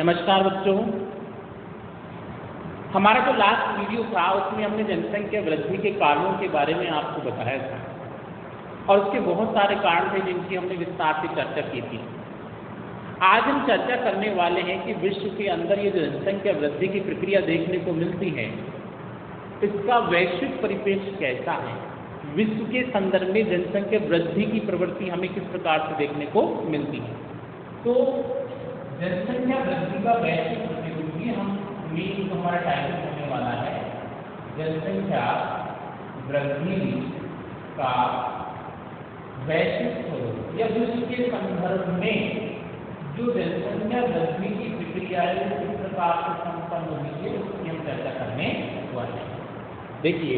नमस्कार बच्चों। हमारा जो लास्ट वीडियो था उसमें हमने जनसंख्या वृद्धि के कारणों के बारे में आपको बताया था और उसके बहुत सारे कारण थे जिनकी हमने विस्तार से चर्चा की थी। आज हम चर्चा करने वाले हैं कि विश्व के अंदर ये जो जनसंख्या वृद्धि की प्रक्रिया देखने को मिलती है इसका वैश्विक परिप्रेक्ष्य कैसा है, विश्व के संदर्भ में जनसंख्या वृद्धि की प्रवृत्ति हमें किस प्रकार से देखने को मिलती है। तो जनसंख्या वृद्धि का वैश्विक प्रतिरूप हम मेन हमारा टाइटल होने वाला है जनसंख्या वृद्धि का वैश्विक स्वरूप या विश्व के संदर्भ में जो जनसंख्या वृद्धि की प्रक्रिया है किस प्रकार से संपन्न होगी है उसकी हम चर्चा करने वाले हैं। देखिए,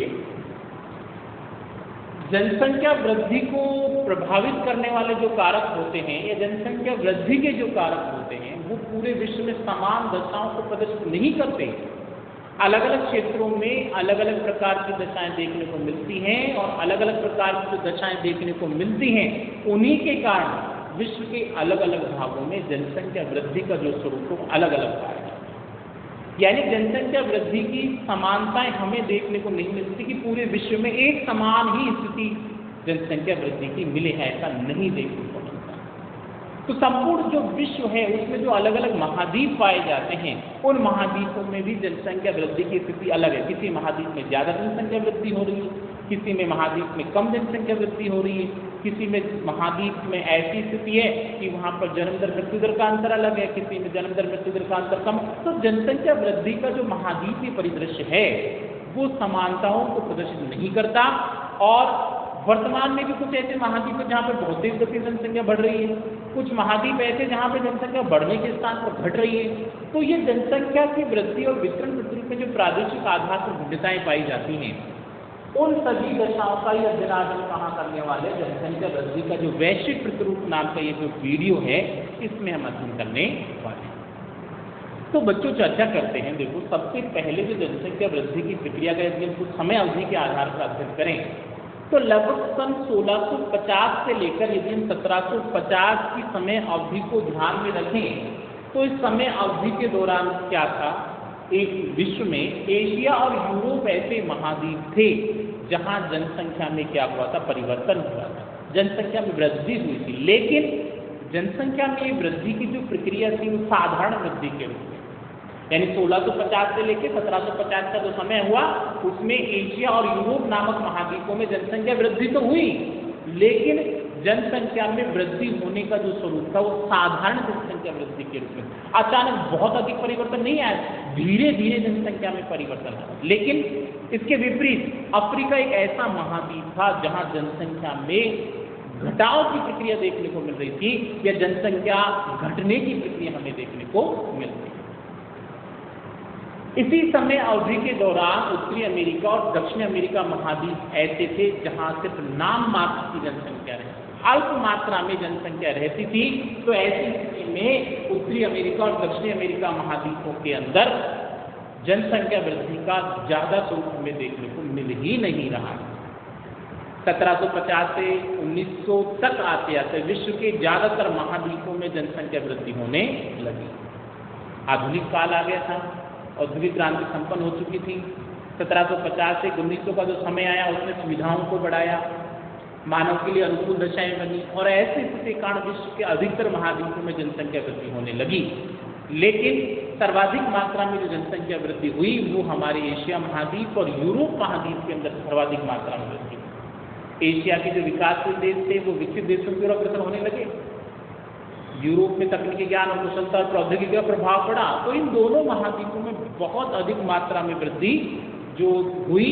जनसंख्या वृद्धि को प्रभावित करने वाले जो कारक होते हैं या जनसंख्या वृद्धि के जो कारक होते हैं वो पूरे विश्व में समान दशाओं को प्रदर्शित नहीं करते। अलग अलग क्षेत्रों में अलग अलग प्रकार की दशाएं देखने को मिलती हैं और अलग अलग प्रकार की जो दशाएं देखने को मिलती हैं उन्हीं के कारण विश्व के अलग अलग भागों में जनसंख्या वृद्धि का जो स्वरूप है अलग अलग पाया जाता है। यानी जनसंख्या वृद्धि की समानताएं हमें देखने को नहीं मिलती कि पूरे विश्व में एक समान ही स्थिति जनसंख्या वृद्धि की मिले, ऐसा नहीं देखने को मिलता। तो संपूर्ण जो विश्व है उसमें जो अलग अलग महाद्वीप पाए जाते हैं उन महाद्वीपों में भी जनसंख्या वृद्धि की स्थिति अलग है। किसी महाद्वीप में ज़्यादा जनसंख्या वृद्धि हो रही है, किसी में महाद्वीप में कम जनसंख्या वृद्धि हो रही है, किसी में महाद्वीप में ऐसी स्थिति है कि वहाँ पर जन्म दर मृत्यु दर का अंतर अलग है, किसी में जन्म दर मृत्यु दर का अंतर कम। तो जनसंख्या वृद्धि का जो महाद्वीपीय परिदृश्य है वो समानताओं को प्रदर्शित नहीं करता। और वर्तमान में भी कुछ ऐसे महाद्वीप है जहाँ पर बहुत तेज गति से जनसंख्या बढ़ रही है, कुछ महाद्वीप ऐसे जहाँ पर जनसंख्या बढ़ने के स्थान पर घट रही है। तो ये जनसंख्या की वृद्धि और वितरण प्रतिरूप में जो प्रादेशिक आधार पर भिन्नताएं पाई जाती हैं उन सभी दशाओं का ही अध्ययन आज हम कहाँ करने वाले जनसंख्या वृद्धि का जो वैश्विक प्रतिरूप नाम का ये जो वीडियो है इसमें हम अध्ययन करने वाले हैं। तो बच्चों चर्चा करते हैं। देखो, सबसे पहले जो जनसंख्या वृद्धि की प्रक्रिया का यदि हम कुछ समय अवधि के आधार पर अध्ययन करें तो लगभग सन 1650 से लेकर यदि हम 1750 की समय अवधि को ध्यान में रखें तो इस समय अवधि के दौरान क्या था, एक विश्व में एशिया और यूरोप ऐसे महाद्वीप थे जहां जनसंख्या में क्या हुआ था, परिवर्तन हुआ था, जनसंख्या में वृद्धि हुई थी। लेकिन जनसंख्या में वृद्धि की जो प्रक्रिया थी वो साधारण वृद्धि के रूप में, यानी 1650 से लेकर 1750 का जो समय हुआ उसमें एशिया और यूरोप नामक महाद्वीपों में जनसंख्या वृद्धि तो हुई लेकिन जनसंख्या में वृद्धि होने का जो स्वरूप था वो साधारण जनसंख्या वृद्धि के रूप में, अचानक बहुत अधिक परिवर्तन नहीं आया, धीरे धीरे जनसंख्या में परिवर्तन आया। लेकिन इसके विपरीत अफ्रीका एक ऐसा महाद्वीप था जहां जनसंख्या में घटाव की प्रक्रिया देखने को मिल रही थी या जनसंख्या घटने की प्रक्रिया हमें देखने को मिल रही थी। इसी समय अवधि के दौरान उत्तरी अमेरिका और दक्षिण अमेरिका महाद्वीप ऐसे थे जहां सिर्फ नाम मात्र की जनसंख्या रहती, अल्प मात्रा में जनसंख्या रहती थी। तो ऐसी स्थिति में उत्तरी अमेरिका और दक्षिणी अमेरिका महाद्वीपों के अंदर जनसंख्या वृद्धि का ज्यादा स्वरूप हमें देखने को मिल ही नहीं रहा। 1750 से 1900 तक आते आते विश्व के ज्यादातर महाद्वीपों में जनसंख्या वृद्धि होने लगी। आधुनिक काल आ गया था, औद्योगिक क्रांति संपन्न हो चुकी थी। 1750 से 1900 का जो समय आया उसने सुविधाओं को बढ़ाया, मानव के लिए अनुकूल दशाएं बनी और ऐसे स्थिति के कारण विश्व के अधिकतर महाद्वीपों में जनसंख्या वृद्धि होने लगी। लेकिन सर्वाधिक मात्रा में जो जनसंख्या वृद्धि हुई वो हमारे एशिया महाद्वीप और यूरोप महाद्वीप के अंदर सर्वाधिक मात्रा में वृद्धि हुई। एशिया के जो विकासशील देश थे वो विकसित देशों की ओर अग्रसर होने लगे, यूरोप में तकनीकी ज्ञान और कुशलता और प्रौद्योगिकी का प्रभाव पड़ा। तो इन दोनों महाद्वीपों में बहुत अधिक मात्रा में वृद्धि जो हुई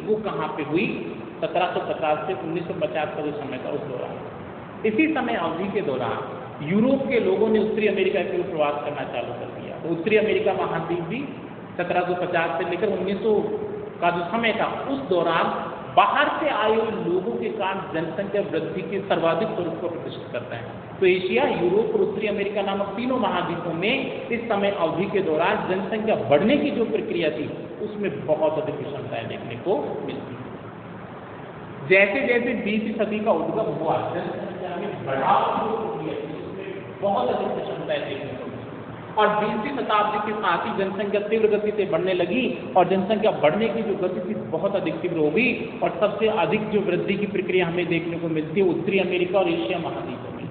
वो कहाँ पे हुई, 1750 से 1950 का जो समय था उस दौरान। इसी समय अवधि के दौरान यूरोप के लोगों ने उत्तरी अमेरिका की ओर प्रवास करना चालू कर दिया। तो उत्तरी अमेरिका महाद्वीप भी 1750 से लेकर 1900 का जो समय था उस दौरान बाहर से आए हुए लोगों के कारण जनसंख्या वृद्धि के सर्वाधिक स्वरूप को प्रदर्शित करता है। तो एशिया, यूरोप और उत्तरी अमेरिका नामक तीनों महाद्वीपों में इस समय अवधि के दौरान जनसंख्या बढ़ने की जो प्रक्रिया थी उसमें बहुत अधिक विषमताएं देखने को मिलती। जैसे जैसे 20वीं सदी का उद्गम हुआ जनसंख्या में बढ़ाव की जो प्रक्रिया थी उसमें बहुत अधिक विषमताएं देखने को मिली और 20वीं शताब्दी के साथ ही जनसंख्या तीव्र गति से बढ़ने लगी और जनसंख्या बढ़ने की जो गति थी बहुत अधिक तीव्र हो गई और सबसे अधिक जो वृद्धि की प्रक्रिया हमें देखने को मिलती है उत्तरी अमेरिका और एशिया महाद्वीपों में।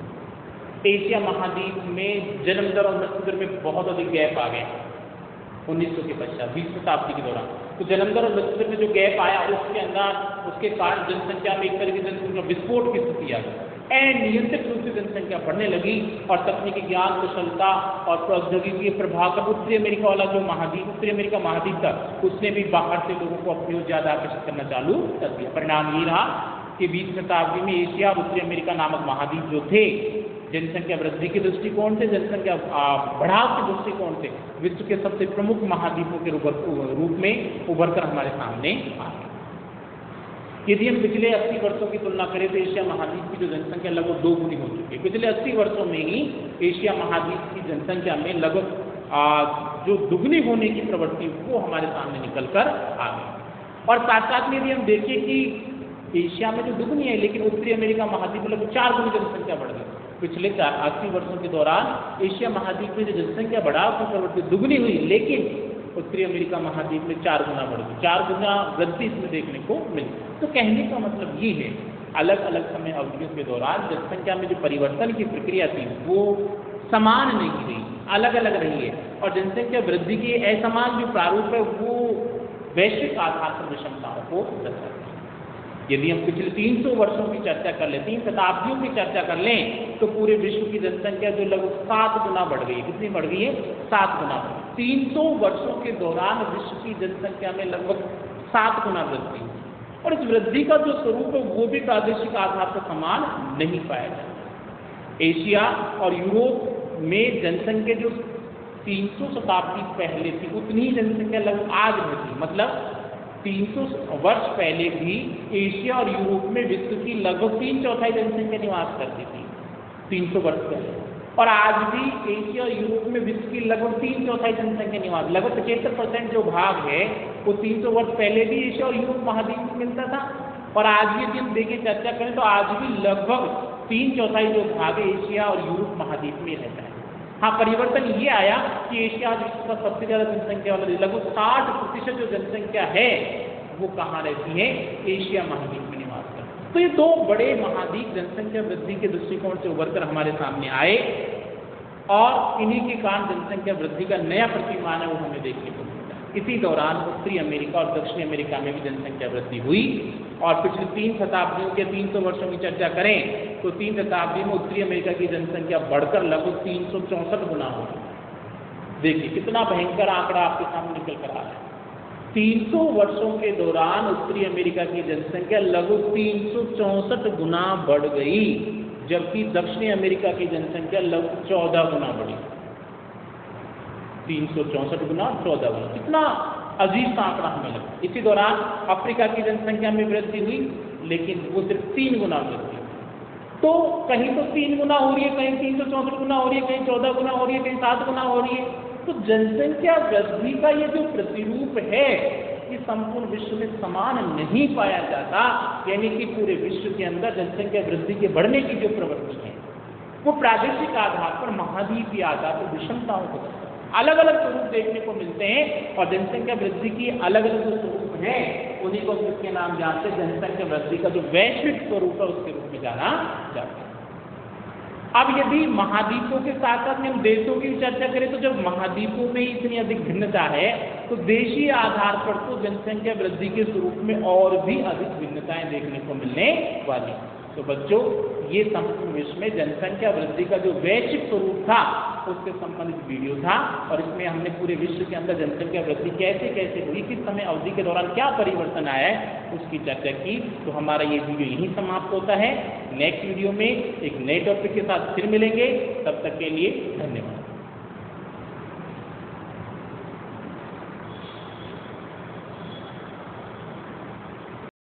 एशिया महाद्वीप में जन्म दर और मृत्यु दर में बहुत अधिक गैप आ गया 1900 के पश्चात 20वीं शताब्दी के दौरान। तो जन्म दर और मृत्यु दर में जो गैप आया उसके अंदर उसके कारण जनसंख्या में एक तरह की जनसंख्या विस्फोट की स्थिति आ गई। अनियंत्रित रूप से जनसंख्या बढ़ने लगी और तकनीकी ज्ञान कुशलता और प्रौद्योगिकी के प्रभाव पर उत्तरी अमेरिका वाला जो महाद्वीप उत्तरी अमेरिका महाद्वीप था उसने भी बाहर से लोगों को अपनी ओर ज्यादा आकर्षित करना चालू कर दिया। परिणाम ये रहा कि 20वीं शताब्दी में एशिया और उत्तरी अमेरिका नामक महाद्वीप जो थे जनसंख्या वृद्धि के दृष्टिकोण से जनसंख्या बढ़ाव के दृष्टिकोण से विश्व के सबसे प्रमुख महाद्वीपों के रूप में उभर कर हमारे सामने आ गए। यदि हम पिछले 80 वर्षों की तुलना करें तो एशिया महाद्वीप की जो जनसंख्या लगभग 2 गुनी हो चुकी है। पिछले 80 वर्षों में ही एशिया महाद्वीप की जनसंख्या में लगभग जो दुगनी होने की प्रवृत्ति वो हमारे सामने निकल कर आ गई। और साथ साथ में यदि हम देखें कि एशिया में जो दुगनी है लेकिन उत्तरी अमेरिका महाद्वीप में लगभग 4 गुनी जनसंख्या बढ़ गई। पिछले 80 वर्षों के दौरान एशिया महाद्वीप में जो जनसंख्या बढ़ाव की प्रवृत्ति दुगनी हुई लेकिन उत्तरी अमेरिका महाद्वीप में 4 गुना बढ़ गई। 4 गुना वृद्धि इसमें देखने को मिली। तो कहने का मतलब ये है अलग अलग समय अवधियों के दौरान जनसंख्या में जो परिवर्तन की प्रक्रिया थी वो समान नहीं रही, अलग अलग रही है और जनसंख्या वृद्धि के असमान जो प्रारूप है वो वैश्विक आधार पर विषमताओं को दर्शाता है। यदि हम पिछले 300 वर्षों की चर्चा कर लें 3 शताब्दियों की चर्चा कर लें तो पूरे विश्व की जनसंख्या जो लगभग 7 गुना बढ़ गई। कितनी बढ़ गई है? 7 गुना। 300 वर्षों के दौरान विश्व की जनसंख्या में लगभग 7 गुना वृद्धि और इस वृद्धि का जो स्वरूप है वो भी प्रादेशिक आधार पर समान नहीं पाया जाता। एशिया और यूरोप में जनसंख्या जो 300 शताब्दी पहले थी उतनी ही जनसंख्या लगभग आज में थी। मतलब 300 वर्ष पहले भी एशिया और यूरोप में विश्व की लगभग 3/4 जनसंख्या निवास करती थी 300 वर्ष पहले और आज भी एशिया और यूरोप में विश्व की लगभग 3/4 जनसंख्या निवास लगभग 75% जो भाग है वो 300 वर्ष पहले भी एशिया और यूरोप महाद्वीप में मिलता था और आज भी यदि हम देखें चर्चा करें तो आज भी लगभग 3/4 जो भाग है एशिया और यूरोप महाद्वीप में रहता है। हाँ, परिवर्तन ये आया कि एशिया आज विश्व का सबसे ज़्यादा जनसंख्या वाला लगभग 60% जो जनसंख्या है वो कहाँ रहती है? एशिया महाद्वीप में निवास करती है। तो ये 2 बड़े महाद्वीप जनसंख्या वृद्धि के दृष्टिकोण से उभरकर हमारे सामने आए और इन्हीं के कारण जनसंख्या वृद्धि का नया प्रतिमान है वो हमें देखने को मिलता है। इसी दौरान उत्तरी अमेरिका और दक्षिणी अमेरिका में भी जनसंख्या वृद्धि हुई और पिछले 3 शताब्दियों के 300 वर्षों की चर्चा करें तो 3 शताब्दी में उत्तरी अमेरिका की जनसंख्या बढ़कर लगभग 364 गुना हो गई। देखिए कितना भयंकर आंकड़ा आपके सामने निकल कर आ रहा है। 300 वर्षों के दौरान उत्तरी अमेरिका की जनसंख्या लगभग 364 गुना बढ़ गई जबकि दक्षिणी अमेरिका की जनसंख्या लगभग 14 गुना बढ़ी। 364 गुना 14 गुना, कितना अजीब सा आंकड़ा हमें लगा। इसी दौरान अफ्रीका की जनसंख्या में वृद्धि हुई लेकिन वो सिर्फ 3 गुना वृद्धि। तो कहीं तो 3 गुना हो रही है, कहीं 364 गुना हो रही है, कहीं 14 गुना हो रही है, कहीं 7 गुना हो रही है। तो जनसंख्या वृद्धि का ये जो प्रतिरूप है ये संपूर्ण विश्व में समान नहीं पाया जाता। यानी कि पूरे विश्व के अंदर जनसंख्या वृद्धि के बढ़ने की जो प्रवृत्ति है वो प्रादेशिक आधार पर महाद्वीपीय आधार पर विषमताओं को अलग अलग स्वरूप देखने को मिलते हैं और जनसंख्या वृद्धि की अलग अलग जो स्वरूप है उन्हीं को जिसके नाम जानते हैं जनसंख्या वृद्धि का जो वैश्विक स्वरूप है उसके रूप में जाना जाता है। अब यदि महाद्वीपों के साथ साथ में हम देशों की चर्चा करें तो जब महाद्वीपों में इतनी अधिक भिन्नता है तो देशीय आधार पर तो जनसंख्या वृद्धि के स्वरूप में और भी अधिक भिन्नताएं देखने को मिलने वाली। तो बच्चों ये संपूर्ण विश्व में जनसंख्या वृद्धि का जो वैश्विक स्वरूप था उससे संबंधित वीडियो था और इसमें हमने पूरे विश्व के अंदर जनसंख्या वृद्धि कैसे कैसे हुई, किस समय अवधि के दौरान क्या परिवर्तन आया है उसकी चर्चा की। तो हमारा ये वीडियो यहीं समाप्त होता है। नेक्स्ट वीडियो में एक नए टॉपिक के साथ फिर मिलेंगे। तब तक के लिए धन्यवाद।